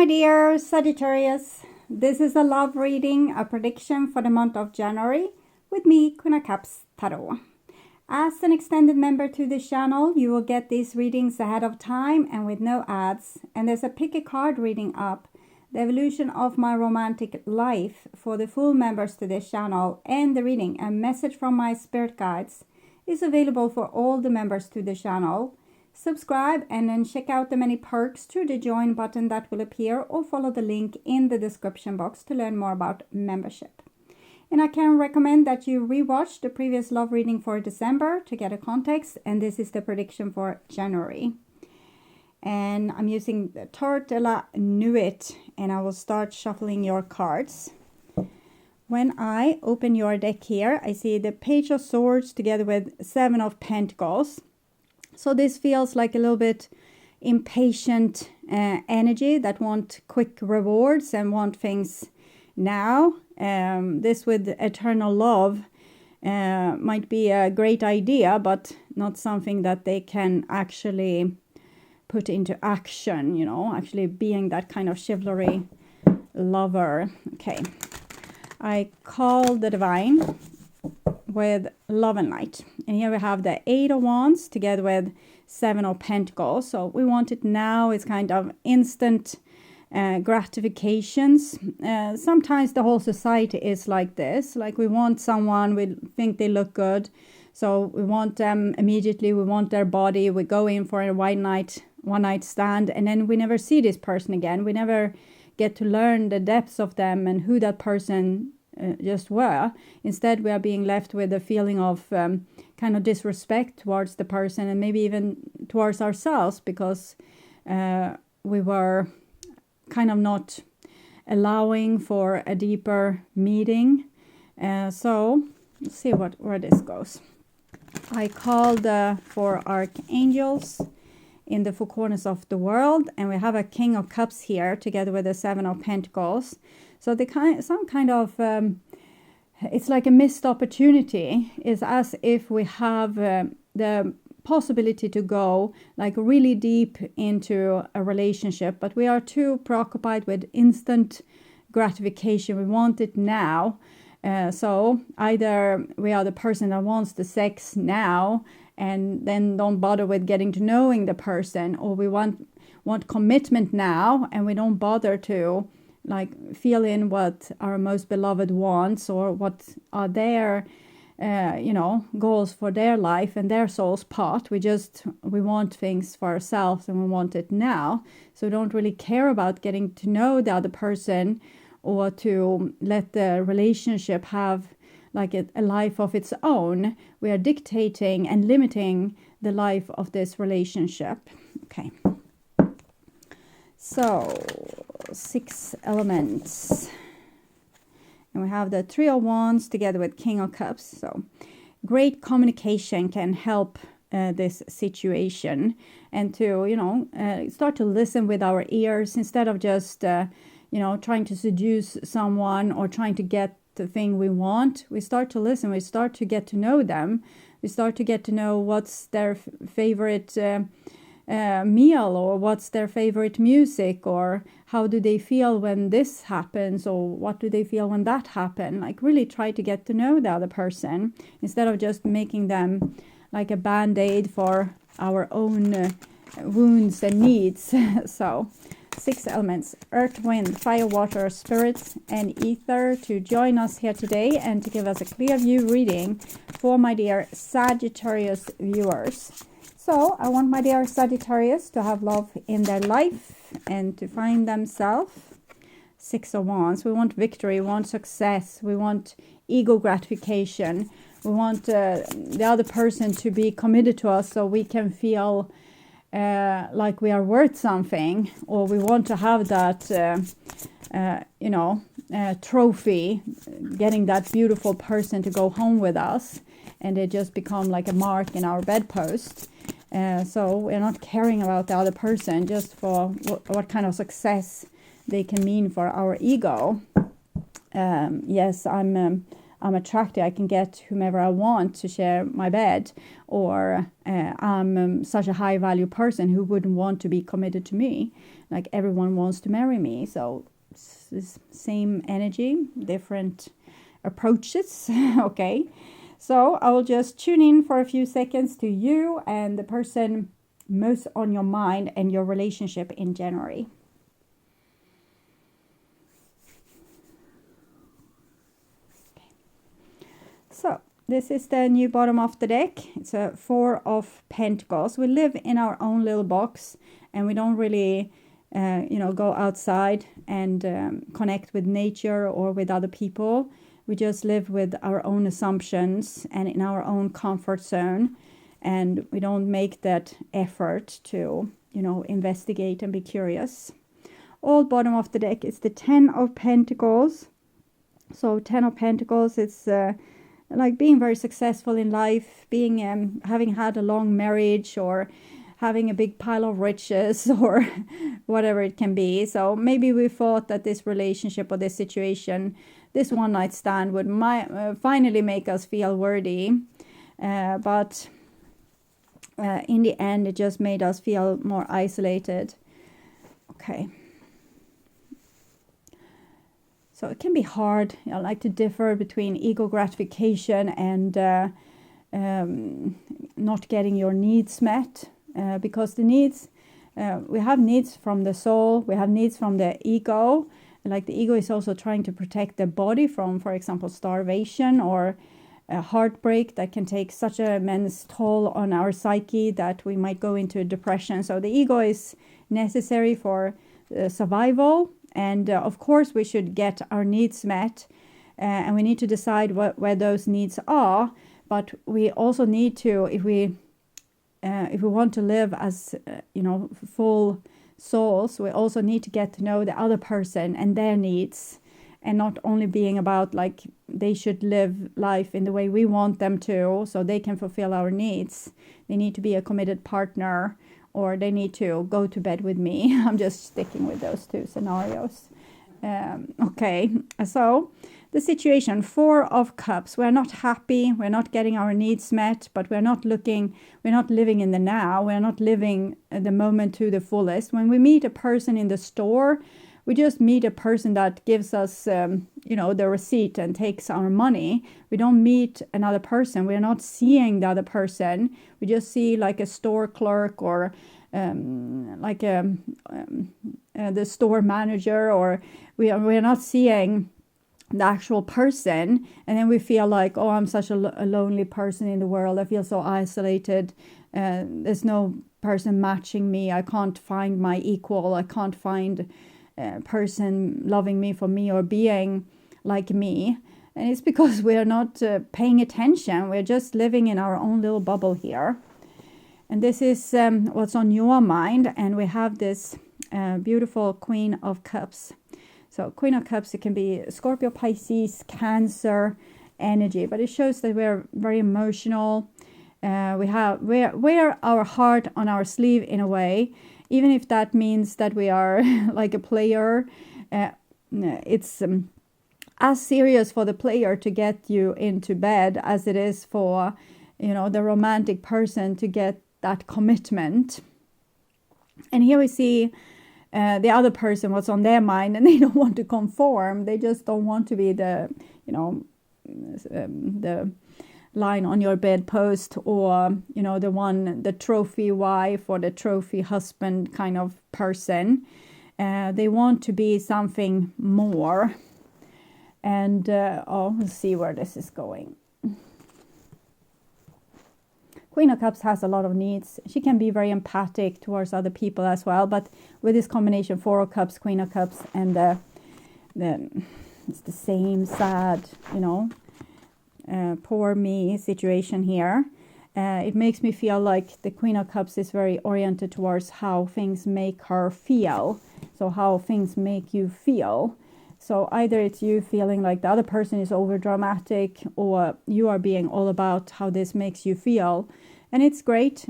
dear Sagittarius, this is a love reading, a prediction for the month of January with me, Queen of Cups Tarot. As an extended member to this channel, you will get these readings ahead of time and with no ads. And there's a pick a card reading up, the evolution of my romantic life for the full members to this channel, and the reading, a message from my spirit guides, is available for all the members to the channel. Subscribe and then check out the many perks through the join button that will appear, or follow the link in the description box to learn more about membership. And I can recommend that you rewatch the previous love reading for December to get a context, and this is the prediction for January. And I'm using the Tortilla NUIT, and I will start shuffling your cards. When I open your deck here, I see the Page of Swords together with Seven of Pentacles. So this feels like a little bit impatient energy that want quick rewards and want things now. This with eternal love might be a great idea, but not something that they can actually put into action, you know, actually being that kind of chivalry lover. Okay, I call the divine with love and light, and here we have the Eight of Wands together with Seven of Pentacles. So we want it now. It's kind of instant gratifications. Sometimes the whole society is like this, like we want someone, we think they look good, so we want them immediately, we want their body, we go in for a one night stand, and then we never see this person again. We never get to learn the depths of them and who that person just were. Instead, we are being left with a feeling of kind of disrespect towards the person, and maybe even towards ourselves, because we were kind of not allowing for a deeper meeting. So let's see where this goes. I called for archangels in the four corners of the world, and we have a King of Cups here together with the Seven of Pentacles. So some kind of it's like a missed opportunity. It's as if we have the possibility to go like really deep into a relationship, but we are too preoccupied with instant gratification. We want it now. So either we are the person that wants the sex now and then don't bother with getting to knowing the person, or we want commitment now and we don't bother to like feel in what our most beloved wants, or what are their goals for their life and their soul's path. We want things for ourselves and we want it now. So we don't really care about getting to know the other person, or to let the relationship have like a life of its own. We are dictating and limiting the life of this relationship. Okay. So 6 elements. And we have the Three of Wands together with King of Cups. So great communication can help this situation, and to, start to listen with our ears instead of just, trying to seduce someone or trying to get the thing we want. We start to listen. We start to get to know them. We start to get to know what's their favorite meal, or what's their favorite music, or how do they feel when this happens, or what do they feel when that happens. Like really try to get to know the other person instead of just making them like a band-aid for our own wounds and needs. So 6 elements: earth, wind, fire, water, spirits, and ether, to join us here today and to give us a clear view reading for my dear Sagittarius viewers. So I want my dear Sagittarius to have love in their life and to find themselves. 6 of Wands. We want victory, we want success, we want ego gratification. We want the other person to be committed to us so we can feel like we are worth something, or we want to have that, trophy, getting that beautiful person to go home with us, and they just become like a mark in our bedpost. So we're not caring about the other person, just for what kind of success they can mean for our ego. Yes, I'm I'm attractive, I can get whomever I want to share my bed, or I'm such a high value person, who wouldn't want to be committed to me? Like everyone wants to marry me. So it's same energy, different approaches. Okay, so I will just tune in for a few seconds to you and the person most on your mind and your relationship in January. So this is the new bottom of the deck. It's a 4 of Pentacles. We live in our own little box, and we don't really go outside and connect with nature or with other people. We just live with our own assumptions and in our own comfort zone, and we don't make that effort to investigate and be curious. All bottom of the deck is the 10 of Pentacles. So 10 of Pentacles, it's like being very successful in life, being having had a long marriage, or having a big pile of riches, or whatever it can be. So maybe we thought that this relationship or this situation, this one night stand, would finally make us feel worthy, but in the end it just made us feel more isolated. Okay. So it can be hard, like to differ between ego gratification and not getting your needs met, because the needs, we have needs from the soul, we have needs from the ego. Like the ego is also trying to protect the body from, for example, starvation or heartbreak that can take such an immense toll on our psyche that we might go into depression. So the ego is necessary for survival. And of course, we should get our needs met, and we need to decide where those needs are. But we also need to, if we want to live as full souls, we also need to get to know the other person and their needs, and not only being about like they should live life in the way we want them to, so they can fulfill our needs. They need to be a committed partner, or they need to go to bed with me. I'm just sticking with those two scenarios. Okay, so the situation, 4 of Cups. We're not happy, we're not getting our needs met, but we're not living in the now, we're not living the moment to the fullest. When we meet a person in the store, we just meet a person that gives us, the receipt and takes our money. We don't meet another person. We're not seeing the other person. We just see like a store clerk, or the store manager, or we're not seeing the actual person. And then we feel like, oh, I'm such a lonely person in the world. I feel so isolated. There's no person matching me. I can't find my equal. I can't find person loving me for me or being like me. And it's because we're not paying attention. We're just living in our own little bubble here. And this is what's on your mind. And we have this beautiful Queen of Cups. So Queen of Cups, it can be Scorpio, Pisces, Cancer energy, but it shows that we're very emotional. We wear our heart on our sleeve in a way, even if that means that we are like a player. It's as serious for the player to get you into bed as it is for the romantic person to get that commitment. And here we see the other person, what's on their mind, and they don't want to conform. They just don't want to be the line on your bedpost, or the trophy wife or the trophy husband kind of person. They want to be something more. And we'll see where this is going. Queen of Cups has a lot of needs. She can be very empathic towards other people as well, but with this combination, 4 of Cups, Queen of Cups, and it's the same sad, poor me situation here. It makes me feel like the Queen of Cups is very oriented towards how things make her feel. So how things make you feel. So either it's you feeling like the other person is over dramatic, or you are being all about how this makes you feel. And it's great.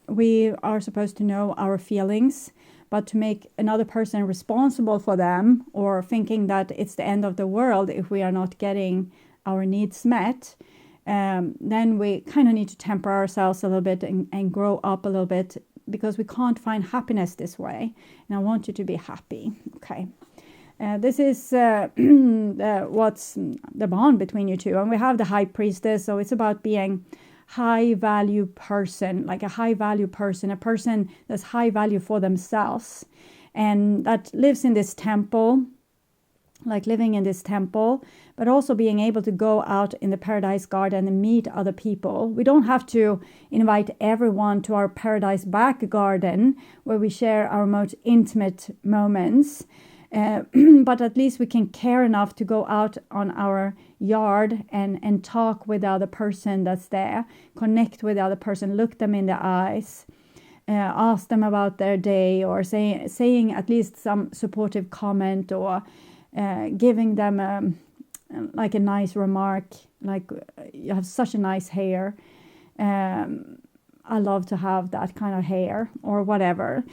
We are supposed to know our feelings, but to make another person responsible for them, or thinking that it's the end of the world if we are not getting our needs met, then we kind of need to temper ourselves a little bit and grow up a little bit, because we can't find happiness this way. And I want you to be happy. Okay. This is what's the bond between you two. And we have the High Priestess, so it's about being high value person, like a high value person, a person that's high value for themselves, and that lives in this temple, like living in this temple, but also being able to go out in the paradise garden and meet other people. We don't have to invite everyone to our paradise back garden where we share our most intimate moments. But at least we can care enough to go out on our yard and talk with the other person that's there, connect with the other person, look them in the eyes, ask them about their day, or saying at least some supportive comment, or giving them like a nice remark, like, you have such a nice hair. I love to have that kind of hair, or whatever,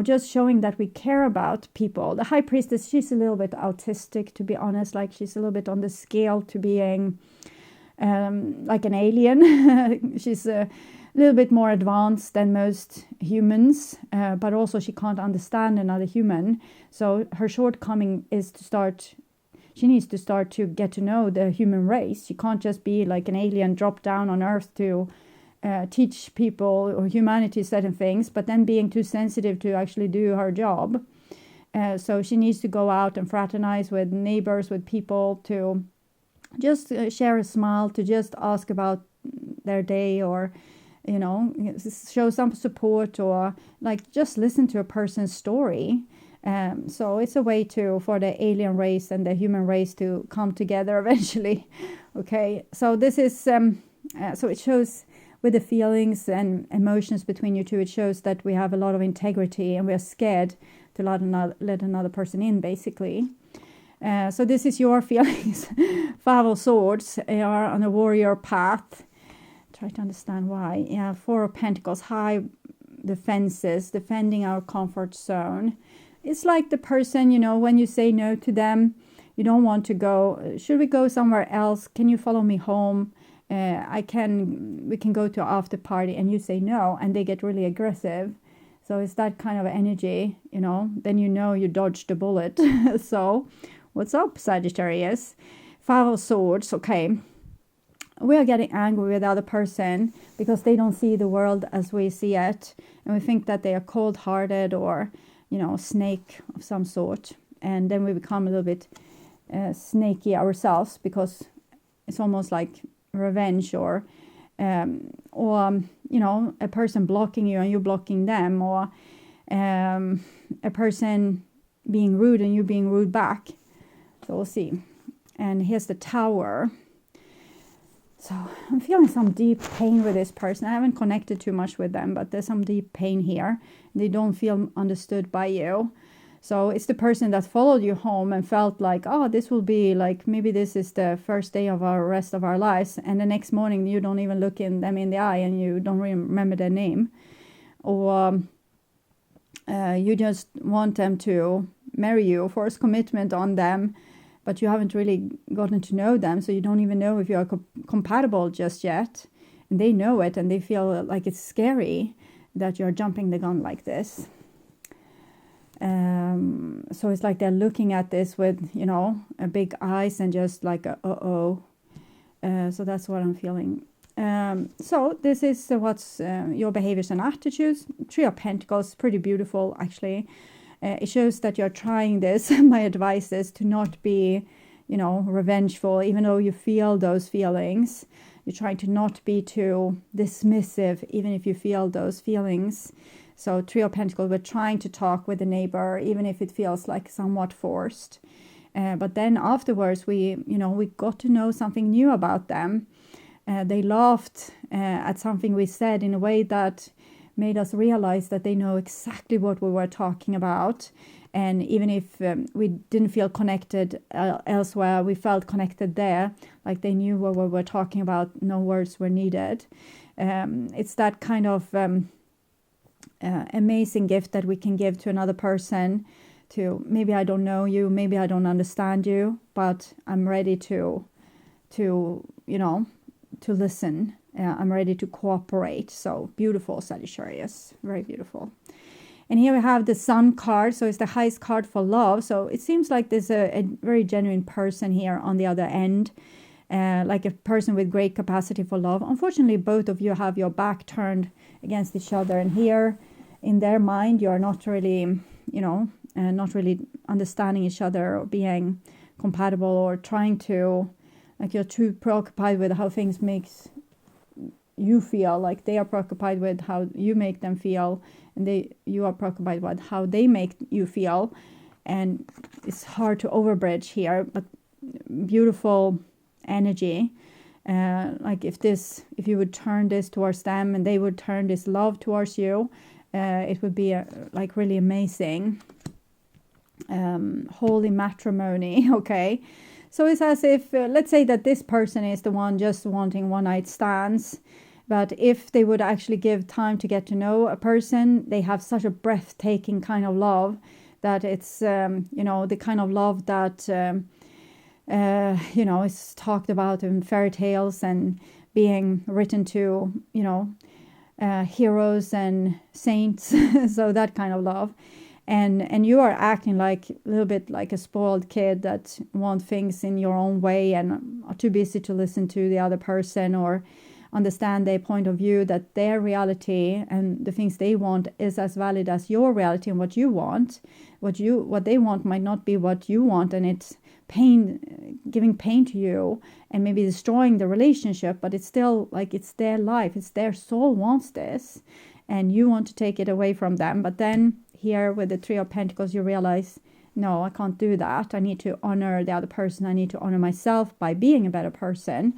just showing that we care about people. The High Priestess, she's a little bit autistic, to be honest, like she's a little bit on the scale to being like an alien. She's a little bit more advanced than most humans, but also she can't understand another human. So her shortcoming is she needs to start to get to know the human race. She can't just be like an alien dropped down on Earth to teach people or humanity certain things, but then being too sensitive to actually do her job. So she needs to go out and fraternize with neighbors, with people, to just share a smile, to just ask about their day, or show some support, or like just listen to a person's story. So it's a way for the alien race and the human race to come together eventually. Okay, so this is so it shows with the feelings and emotions between you two, it shows that we have a lot of integrity, and we are scared to let another person in, basically. So this is your feelings. Five of Swords, you are on a warrior path. Try to understand why. Yeah, Four of Pentacles, high defenses, defending our comfort zone. It's like the person, when you say no to them, you don't want to go. Should we go somewhere else? Can you follow me home? We can go to an after party, and you say no, and they get really aggressive. So it's that kind of energy, then you dodged the bullet. So what's up, Sagittarius? Five of Swords, okay. We are getting angry with the other person because they don't see the world as we see it, and we think that they are cold-hearted, or snake of some sort, and then we become a little bit snaky ourselves, because it's almost like revenge, or a person blocking you and you blocking them, or a person being rude and you being rude back. So we'll see. And here's the Tower. So I'm feeling some deep pain with this person. I haven't connected too much with them, but there's some deep pain here. They don't feel understood by you. So it's the person that followed you home and felt like, oh, this will be like, maybe this is the first day of our rest of our lives. And the next morning you don't even look them in the eye, and you don't remember their name. Or you just want them to marry you, force commitment on them, but you haven't really gotten to know them, so you don't even know if you are compatible just yet. And they know it, and they feel like it's scary that you're jumping the gun like this. So it's like they're looking at this with, a big eyes, and just like, uh-oh. So that's what I'm feeling. So this is what's your behaviors and attitudes. Three of Pentacles, pretty beautiful, actually. It shows that you're trying this. My advice is to not be, revengeful, even though you feel those feelings. You're trying to not be too dismissive, even if you feel those feelings. So Three of Pentacles, we're trying to talk with the neighbor, even if it feels like somewhat forced. But then afterwards, we got to know something new about them. They laughed at something we said in a way that made us realize that they know exactly what we were talking about. And even if we didn't feel connected elsewhere, we felt connected there, like they knew what we were talking about. No words were needed. It's that kind of amazing gift that we can give to another person. To maybe I don't know you, maybe I don't understand you, but I'm ready to to, you know, to listen. I'm ready to cooperate. So beautiful, Sagittarius. Very beautiful. And here we have the Sun card. So it's the highest card for love. So it seems like there's a very genuine person here on the other end. Like a person with great capacity for love. Unfortunately, both of you have your back turned against each other. And here in their mind, you are not really, you know, not really understanding each other or being compatible, or trying to, like, you're too preoccupied with how things makes you feel. Like they are preoccupied with how you make them feel, and you are preoccupied with how they make you feel. And it's hard to overbridge here, but beautiful energy. Like if you would turn this towards them and they would turn this love towards you, it would be like really amazing. Holy matrimony. Okay, so it's as if let's say that this person is the one just wanting one night stands, but if they would actually give time to get to know a person, they have such a breathtaking kind of love that it's you know, the kind of love that you know, is talked about in fairy tales and being written to, you know, heroes and saints. So that kind of love. And you are acting like a little bit like a spoiled kid that want things in your own way and are too busy to listen to the other person or understand their point of view, that their reality and the things they want is as valid as your reality and what you want. What they want might not be what you want, and it's giving pain to you and maybe destroying the relationship, but it's still like it's their life, it's their soul wants this, and you want to take it away from them. But then here with the Three of Pentacles, you realize, no, I can't do that. I need to honor the other person. I need to honor myself by being a better person.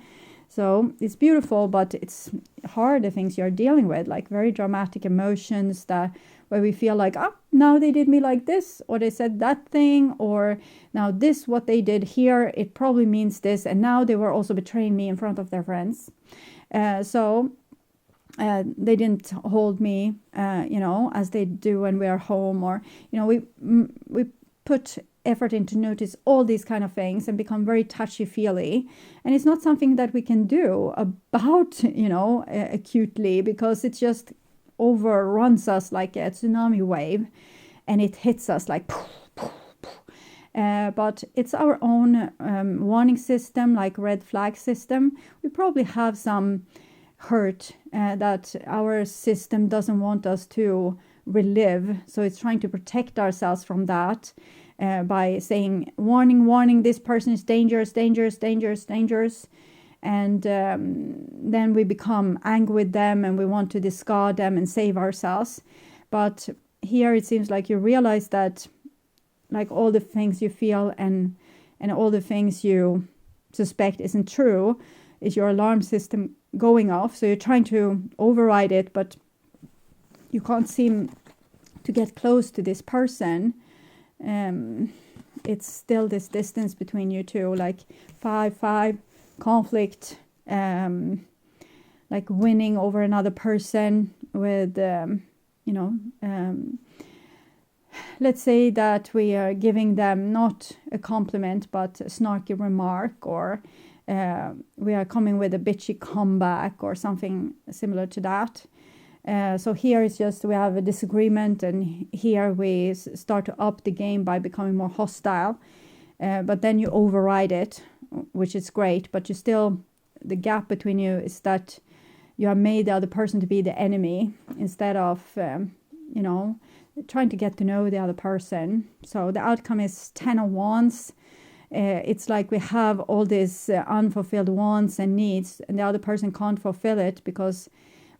So it's beautiful, but it's hard, the things you're dealing with, like very dramatic emotions where we feel like, oh, now they did me like this, or they said that thing, or now this, what they did here, it probably means this, and now they were also betraying me in front of their friends. So they didn't hold me, you know, as they do when we are home, or, you know, we put effort into notice all these kind of things and become very touchy-feely, and it's not something that we can do about, you know, acutely, because it just overruns us like a tsunami wave, and it hits us like poof, poof, poof. But it's our own warning system, like red flag system. We probably have some hurt that our system doesn't want us to relive, so it's trying to protect ourselves from that. By saying, warning, warning, this person is dangerous, dangerous, dangerous, dangerous. And then we become angry with them and we want to discard them and save ourselves. But here it seems like you realize that, like, all the things you feel and all the things you suspect isn't true is your alarm system going off. So you're trying to override it, but you can't seem to get close to this person. It's still this distance between you two, like 5-5 conflict, like winning over another person with, you know, let's say that we are giving them not a compliment but a snarky remark, or we are coming with a bitchy comeback or something similar to that. So here it's just we have a disagreement, and here we start to up the game by becoming more hostile. But then you override it, which is great. But you still, the gap between you is that you have made the other person to be the enemy instead of, you know, trying to get to know the other person. So the outcome is 10 of Wands. It's like we have all these unfulfilled wants and needs, and the other person can't fulfill it because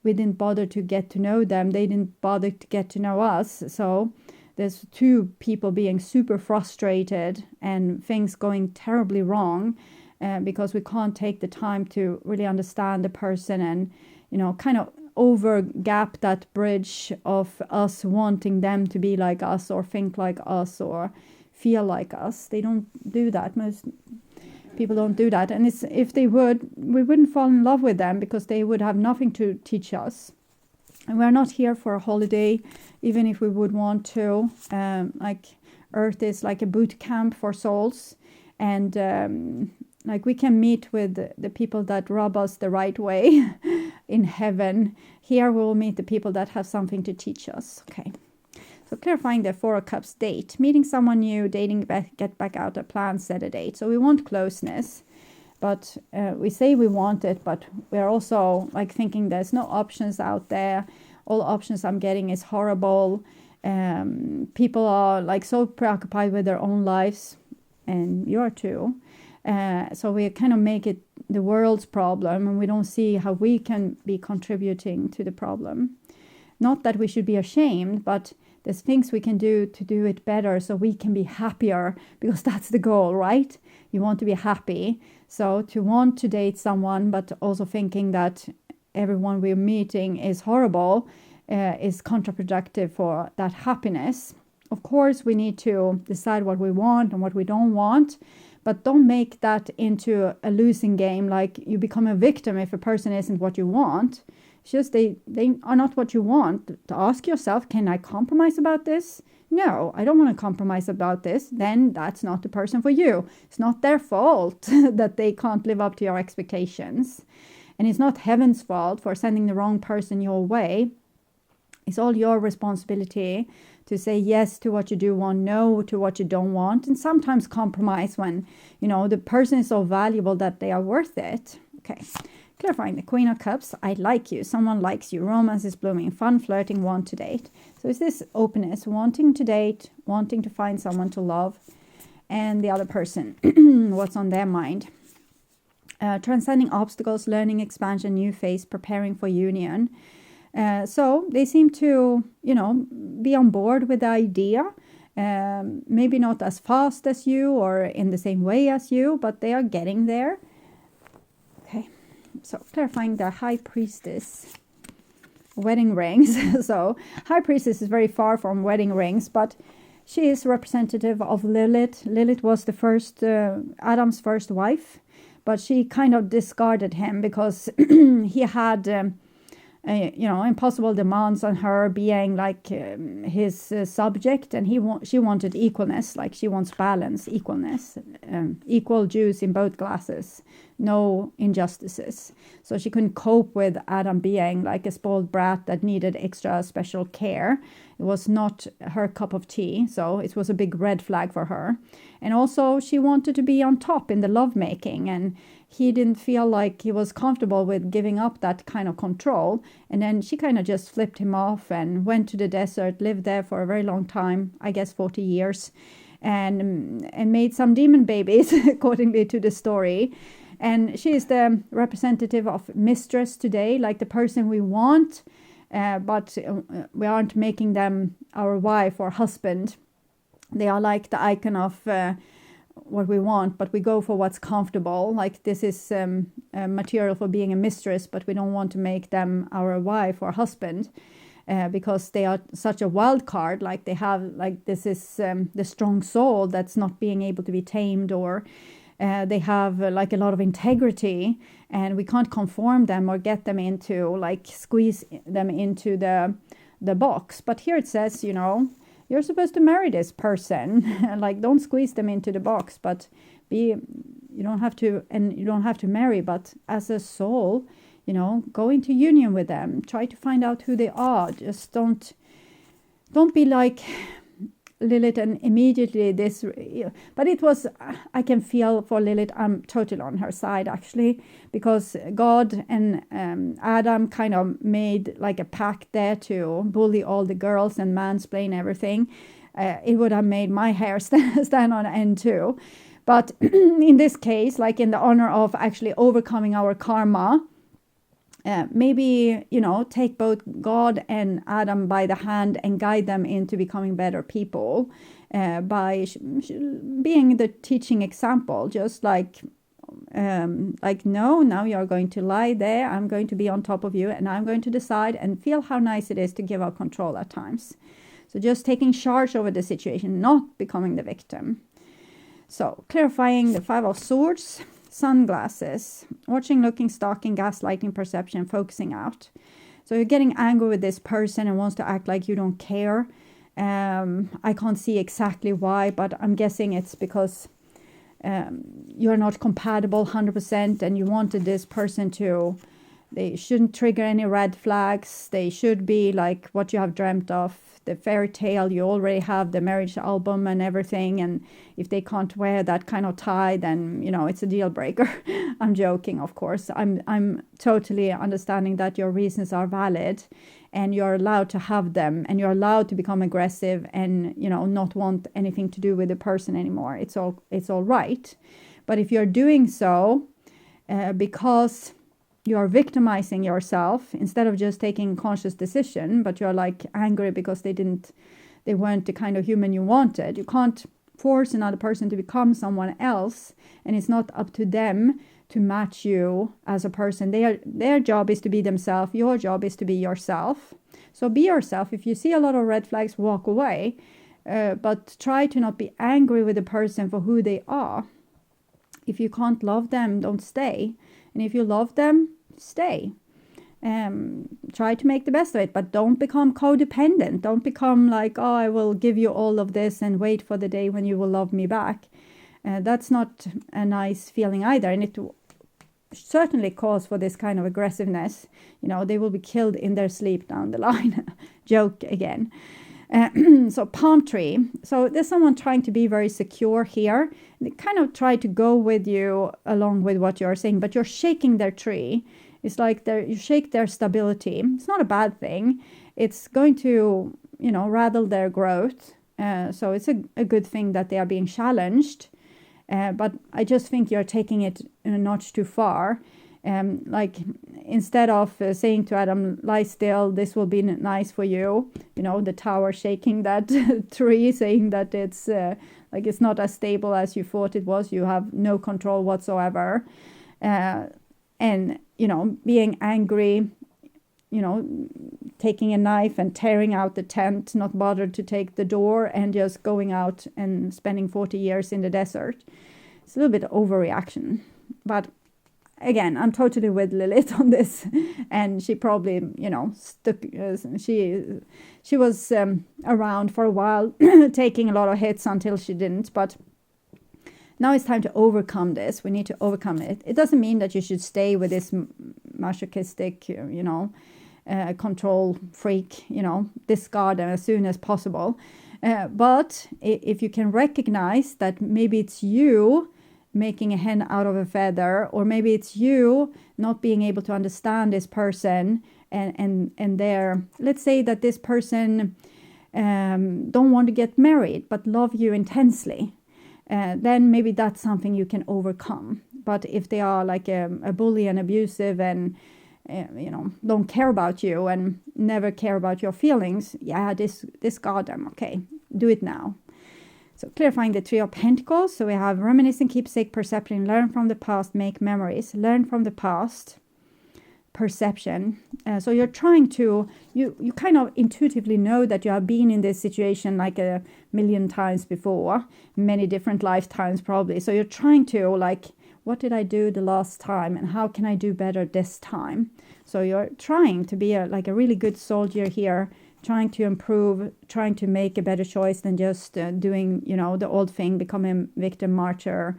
we didn't bother to get to know them. They didn't bother to get to know us. So there's two people being super frustrated and things going terribly wrong because we can't take the time to really understand the person and, you know, kind of over gap that bridge of us wanting them to be like us or think like us or feel like us. They don't do that. Most people don't do that, and if they would, we wouldn't fall in love with them because they would have nothing to teach us. And we're not here for a holiday, even if we would want to. Like Earth is like a boot camp for souls, and like we can meet with the people that rub us the right way in heaven. Here we will meet the people that have something to teach us. Okay. So clarifying the Four of Cups date. Meeting someone new, dating, get back out a plan, set a date. So we want closeness. But we say we want it, but we're also like thinking there's no options out there. All options I'm getting is horrible. People are like so preoccupied with their own lives, and you are too. So we kind of make it the world's problem, and we don't see how we can be contributing to the problem. Not that we should be ashamed, but there's things we can do to do it better so we can be happier, because that's the goal, right? You want to be happy. So to want to date someone, but also thinking that everyone we're meeting is horrible, is counterproductive for that happiness. Of course, we need to decide what we want and what we don't want, but don't make that into a losing game, like you become a victim if a person isn't what you want. It's just they are not what you want. To ask yourself, can I compromise about this? No, I don't want to compromise about this. Then that's not the person for you. It's not their fault that they can't live up to your expectations. And it's not heaven's fault for sending the wrong person your way. It's all your responsibility to say yes to what you do want, no to what you don't want, and sometimes compromise when, the person is so valuable that they are worth it. Okay. Clarifying the Queen of Cups. I like you. Someone likes you. Romance is blooming. Fun, flirting, want to date. So it's this openness, wanting to date, wanting to find someone to love, and the other person, what's on their mind. Transcending obstacles, learning, expansion, new phase, preparing for union. So they seem to, be on board with the idea. Maybe not as fast as you or in the same way as you, but they are getting there. Okay. So clarifying the High Priestess, wedding rings. So High Priestess is very far from wedding rings, but she is representative of Lilith. Lilith was the first, Adam's first wife, but she kind of discarded him because he had, impossible demands on her, being like his subject, and she wanted equalness, like she wants balance, equalness, equal juice in both glasses, no injustices. So she couldn't cope with Adam being like a spoiled brat that needed extra special care. It was not her cup of tea, so it was a big red flag for her. And also she wanted to be on top in the lovemaking, and he didn't feel like he was comfortable with giving up that kind of control. And then she kind of just flipped him off and went to the desert, lived there for a very long time, I guess 40 years, and made some demon babies, accordingly to the story. And she is the representative of mistress today, like the person we want, but we aren't making them our wife or husband. They are like the icon of what we want, but we go for what's comfortable. Like this is material for being a mistress, but we don't want to make them our wife or husband because they are such a wild card. Like they have, like this is the strong soul that's not being able to be tamed, or they have like a lot of integrity, and we can't conform them or get them into, like squeeze them into the box. But here it says, you're supposed to marry this person. Like, don't squeeze them into the box, but you don't have to marry, but as a soul, go into union with them. Try to find out who they are. Just don't be like Lilith and immediately this. But it was, I can feel for Lilith, I'm totally on her side actually, because God and Adam kind of made like a pact there to bully all the girls and mansplain everything. It would have made my hair stand on end too. But in this case, like in the honor of actually overcoming our karma, maybe, take both God and Adam by the hand and guide them into becoming better people by being the teaching example. Just like, no, now you're going to lie there. I'm going to be on top of you, and I'm going to decide and feel how nice it is to give up control at times. So just taking charge over the situation, not becoming the victim. So clarifying the Five of Swords. Sunglasses, watching, looking, stalking, gaslighting, perception, focusing out. So you're getting angry with this person and wants to act like you don't care. I can't see exactly why, but I'm guessing it's because you're not compatible 100% and you wanted this person to, they shouldn't trigger any red flags. They should be like what you have dreamt of, the fairy tale. You already have the marriage album and everything. And if they can't wear that kind of tie, then, you know, it's a deal breaker. I'm joking, of course. I'm totally understanding that your reasons are valid and you're allowed to have them and you're allowed to become aggressive and, you know, not want anything to do with the person anymore. It's all right. But if you're doing so because you're victimizing yourself instead of just taking a conscious decision, but you're like angry because they weren't the kind of human you wanted. You can't force another person to become someone else, and it's not up to them to match you as a person. Their job is to be themselves. Your job is to be yourself. So be yourself. If you see a lot of red flags, walk away, but try to not be angry with the person for who they are. If you can't love them, don't stay. And if you love them, stay. Try to make the best of it, but don't become codependent. Don't become like, oh, I will give you all of this and wait for the day when you will love me back. That's not a nice feeling either. And it certainly calls for this kind of aggressiveness. You know, they will be killed in their sleep down the line. Joke again. So palm tree. So there's someone trying to be very secure here. They kind of try to go with you along with what you're saying, but you're shaking their tree. It's like you shake their stability. It's not a bad thing. It's going to, you know, rattle their growth. So it's a good thing that they are being challenged. But I just think you're taking it a notch too far. Like instead of saying to Adam, lie still, this will be nice for you, you know, the tower shaking that tree, saying that it's like it's not as stable as you thought it was, you have no control whatsoever, and you know, being angry, you know, taking a knife and tearing out the tent, not bothered to take the door, and just going out and spending 40 years in the desert. It's a little bit overreaction, but again, I'm totally with Lilith on this, and she probably, you know, she was around for a while, taking a lot of hits until she didn't. But now it's time to overcome this. We need to overcome it. It doesn't mean that you should stay with this masochistic, you know, control freak, you know, discard them as soon as possible. But if you can recognize that maybe it's you making a hen out of a feather, or maybe it's you not being able to understand this person and their, let's say that this person don't want to get married but love you intensely, then maybe that's something you can overcome. But if they are like a bully and abusive and you know, don't care about you and never care about your feelings, yeah, discard them. Okay, do it now. So clarifying the Three of Pentacles. So we have reminiscing, keepsake, perception, learn from the past, make memories, learn from the past, perception. So you're trying to, you kind of intuitively know that you have been in this situation like a million times before, many different lifetimes probably. So you're trying to like, what did I do the last time and how can I do better this time? So you're trying to be like a really good soldier here, trying to improve, trying to make a better choice than just doing, you know, the old thing, becoming a victim martyr,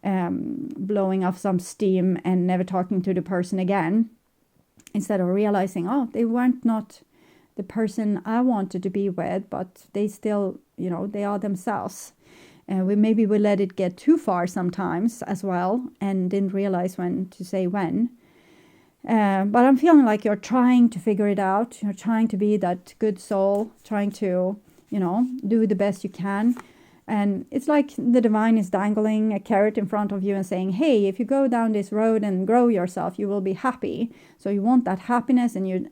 blowing off some steam and never talking to the person again, instead of realizing, oh, they weren't not the person I wanted to be with, but they still, you know, they are themselves. Maybe we let it get too far sometimes as well and didn't realize when to say when. But I'm feeling like you're trying to figure it out. You're trying to be that good soul, trying to, you know, do the best you can. And it's like the divine is dangling a carrot in front of you and saying, hey, if you go down this road and grow yourself, you will be happy. So you want that happiness, and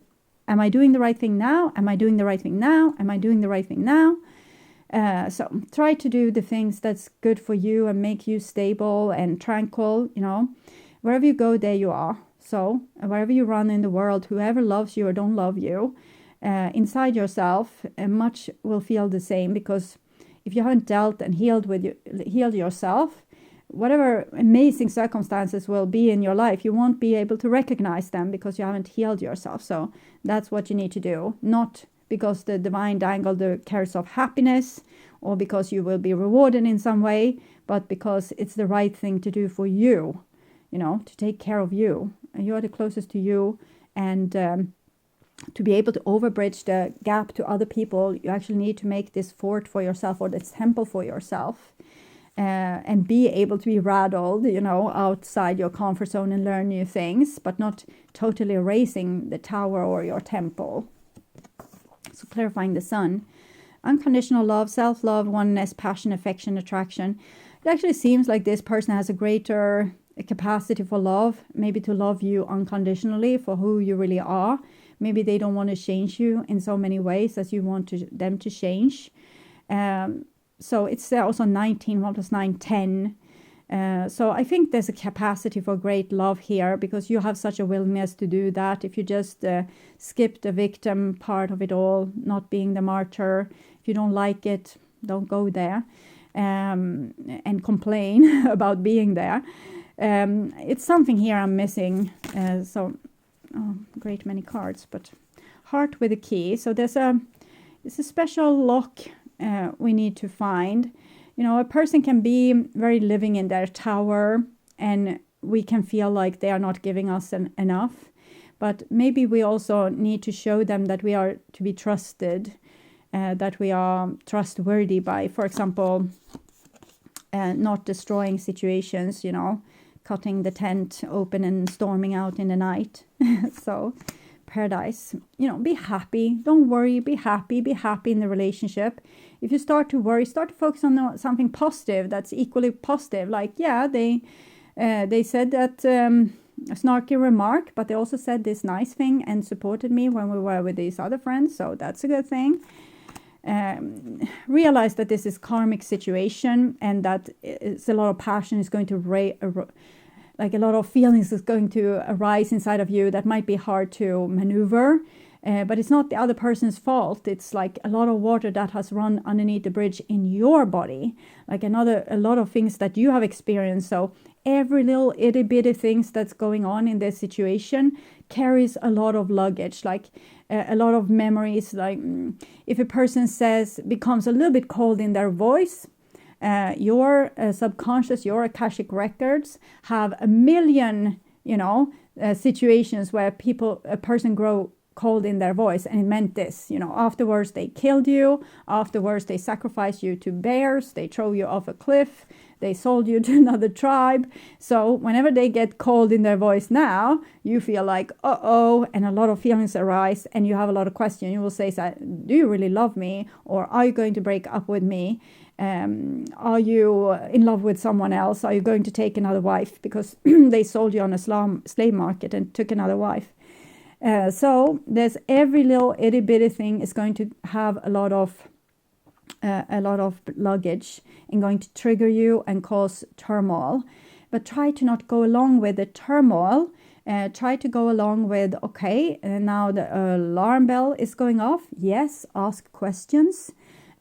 am I doing the right thing now? Am I doing the right thing now? Am I doing the right thing now? So try to do the things that's good for you and make you stable and tranquil, you know. Wherever you go, there you are. So wherever you run in the world, whoever loves you or don't love you, inside yourself, much will feel the same, because if you haven't dealt and healed yourself, whatever amazing circumstances will be in your life, you won't be able to recognize them because you haven't healed yourself. So that's what you need to do, not because the divine dangled the carrots of happiness or because you will be rewarded in some way, but because it's the right thing to do for you, to take care of you. You are the closest to you, and to be able to overbridge the gap to other people, you actually need to make this fort for yourself, or this temple for yourself, and be able to be rattled, outside your comfort zone and learn new things, but not totally erasing the tower or your temple. So clarifying the sun. Unconditional love, self-love, oneness, passion, affection, attraction. It actually seems like this person has a greater capacity for love, maybe to love you unconditionally for who you really are. Maybe they don't want to change you in so many ways as you want them to change. So it's also 19, 1 + 9, 10. So I think there's a capacity for great love here, because you have such a willingness to do that. If you just skip the victim part of it all, not being the martyr, if you don't like it, don't go there and complain about being there. It's something here I'm missing. Great many cards, but heart with a key. So it's a special lock we need to find. A person can be very living in their tower, and we can feel like they are not giving us enough. But maybe we also need to show them that we are to be trusted, that we are trustworthy by, for example, not destroying situations, cutting the tent open and storming out in the night. So paradise, be happy, don't worry, be happy in the relationship. If you start to worry, start to focus on something positive that's equally positive. Like, they said that a snarky remark, but they also said this nice thing and supported me when we were with these other friends, so that's a good thing. Realize that this is karmic situation, and that it's a lot of passion is going to like a lot of feelings is going to arise inside of you that might be hard to maneuver, but it's not the other person's fault. It's like a lot of water that has run underneath the bridge in your body, like a lot of things that you have experienced. So every little itty bitty things that's going on in this situation carries a lot of luggage, like a lot of memories. Like if a person becomes a little bit cold in their voice, your subconscious, your Akashic records have a million, situations where a person grow cold in their voice, and it meant this, afterwards they killed you, afterwards they sacrificed you to bears, they throw you off a cliff, they sold you to another tribe. So whenever they get cold in their voice now, you feel like, uh-oh, and a lot of feelings arise, and you have a lot of questions. You will say, do you really love me? Or are you going to break up with me? Are you in love with someone else? Are you going to take another wife? Because they sold you on a slave market and took another wife. So there's every little itty bitty thing is going to have a lot of luggage and going to trigger you and cause turmoil. But try to not go along with the turmoil. Try to go along with, okay, now the alarm bell is going off. Yes, ask questions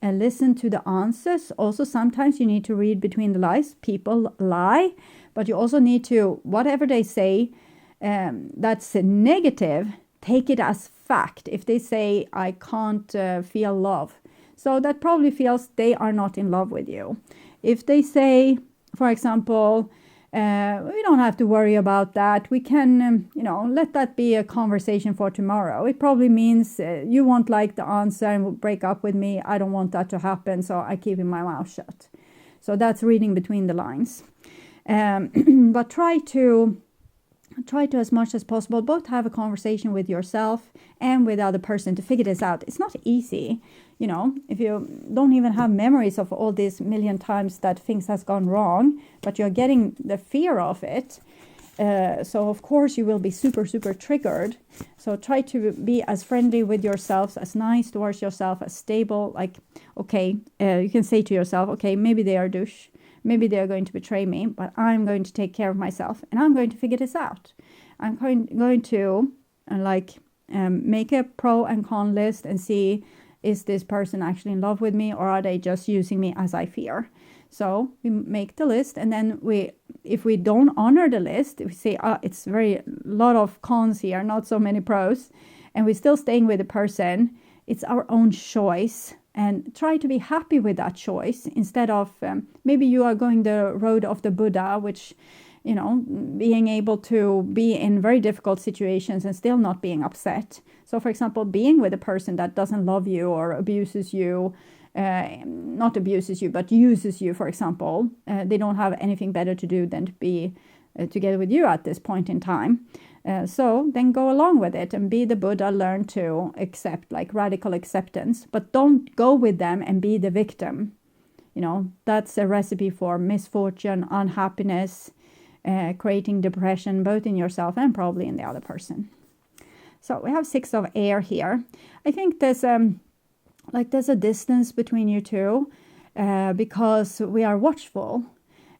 and listen to the answers. Also, sometimes you need to read between the lines. People lie, but you also need to, whatever they say, that's negative, take it as fact. If they say, I can't feel love, so that probably feels they are not in love with you. If they say, for example, we don't have to worry about that, we can, let that be a conversation for tomorrow, it probably means you won't like the answer and will break up with me. I don't want that to happen, so I keep my mouth shut. So that's reading between the lines. But try to as much as possible both have a conversation with yourself and with the other person to figure this out. It's not easy, if you don't even have memories of all these million times that things has gone wrong, but you're getting the fear of it. So of course you will be super, super triggered. So try to be as friendly with yourself, as nice towards yourself, as stable. Like, okay, you can say to yourself, okay, maybe they are douche. Maybe they're going to betray me, but I'm going to take care of myself and I'm going to figure this out. I'm going to make a pro and con list and see, is this person actually in love with me, or are they just using me as I fear? So we make the list, and then if we don't honor the list, if we say, it's a lot of cons here, not so many pros, and we're still staying with the person, it's our own choice. and try to be happy with that choice instead of maybe you are going the road of the Buddha, which, you know, being able to be in very difficult situations and still not being upset. So, for example, being with a person that doesn't love you or abuses you, not abuses you, but uses you, for example, they don't have anything better to do than to be together with you at this point in time. So then go along with it and be the Buddha, learn to accept, like radical acceptance, but don't go with them and be the victim. You know, that's a recipe for misfortune, unhappiness, creating depression, both in yourself and probably in the other person. So we have 6 of air here. I think there's a distance between you two because we are watchful.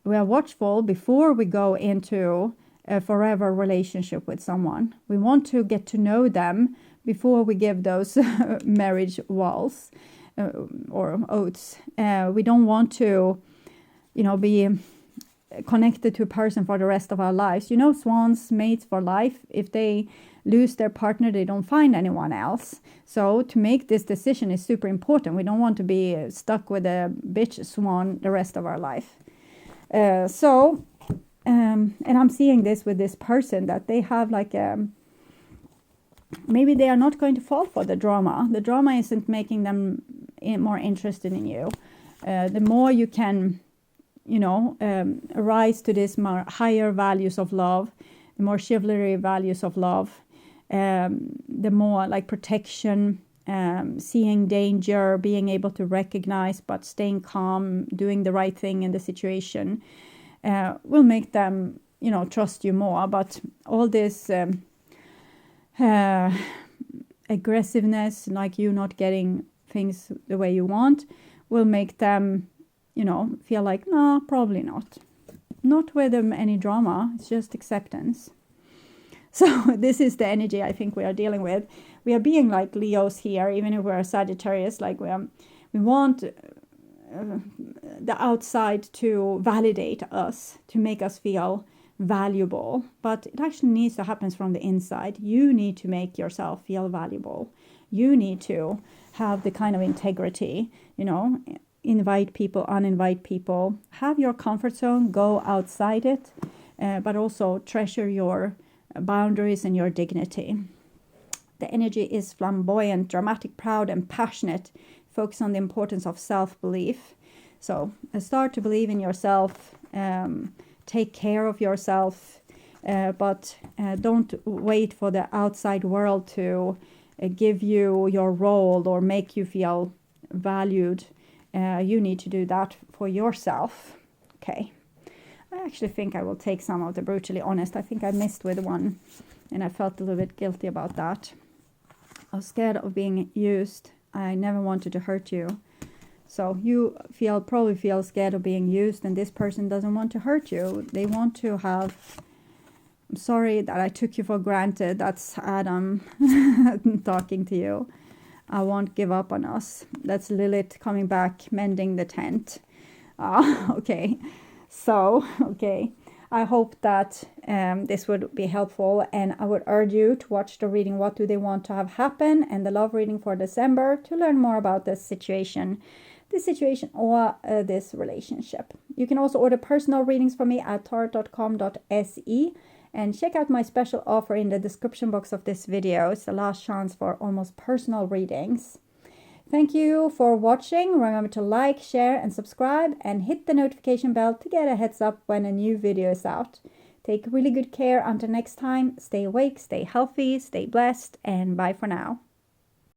We are watchful before we go into a forever relationship with someone. We want to get to know them before we give those marriage vows or oaths. We don't want to, you know, be connected to a person for the rest of our lives. You know, swans, mates for life. If they lose their partner, they don't find anyone else. So to make this decision is super important. We don't want to be stuck with a bitch swan the rest of our life. And I'm seeing this with this person, that they have like maybe they are not going to fall for the drama. The drama isn't making them more interested in you. The more you can, you know, rise to this more higher values of love, the more chivalry values of love, the more like protection, seeing danger, being able to recognize but staying calm, doing the right thing in the situation, will make them, you know, trust you more. But all this aggressiveness, like you not getting things the way you want, will make them, you know, feel like, no, probably not. Not with any drama, it's just acceptance. So this is the energy I think we are dealing with. We are being like Leos here, even if we're Sagittarius, like we want the outside to validate us, to make us feel valuable. But it actually needs to happen from the inside. You need to make yourself feel valuable. You need to have the kind of integrity, you know, invite people, uninvite people, have your comfort zone, go outside it, but also treasure your boundaries and your dignity. The energy is flamboyant, dramatic, proud, and passionate. Focus on the importance of self-belief. So start to believe in yourself, take care of yourself, but don't wait for the outside world to give you your role or make you feel valued. You need to do that for yourself. Okay. I actually think I will take some of the brutally honest. I think I missed with one and I felt a little bit guilty about that. I was scared of being used. I never wanted to hurt you. So you probably feel scared of being used, and this person doesn't want to hurt you. They want to have, I'm sorry that I took you for granted. That's Adam talking to you. I won't give up on us. That's Lilith coming back, mending the tent. Okay. So, okay. I hope that this would be helpful, and I would urge you to watch the reading What Do They Want to Have Happen and the love reading for December to learn more about this situation or this relationship. You can also order personal readings from me at tarot.com.se and check out my special offer in the description box of this video. It's the last chance for almost personal readings. Thank you for watching. Remember to like, share, and subscribe, and hit the notification bell to get a heads up when a new video is out. Take really good care until next time. Stay awake, stay healthy, stay blessed, and bye for now.